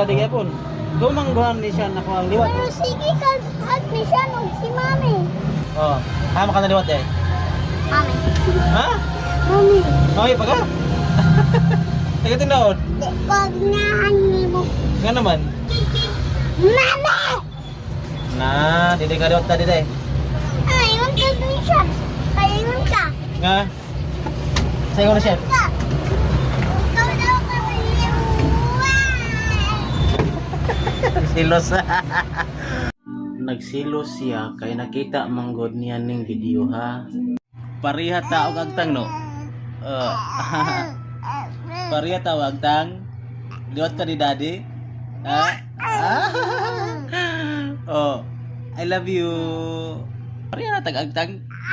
daddy gapon. Gumangguhan ni siya nakuha ang liwat. Pero sige ka, hag ni siya nung si mami. Oh, hama ka na liwat eh. Mami. Ha? Mami. Mami pa ka? Taga tindahon. Pag nahan ni mo. Nga naman. Mami! Na, didi ka liwat tadi deh. Ayun ka din siya. Ayun ka. Nga. Sa'yo na chef. Ka. Ikaw daw kami Silos. Nagsilos siya kay nakita manggod niya ning video ha. Pariha ta og agtang no. Pariha ta og agtang. Liwat ka ni daddy. Ha? Oh, I love you. Pariha na tag agtang.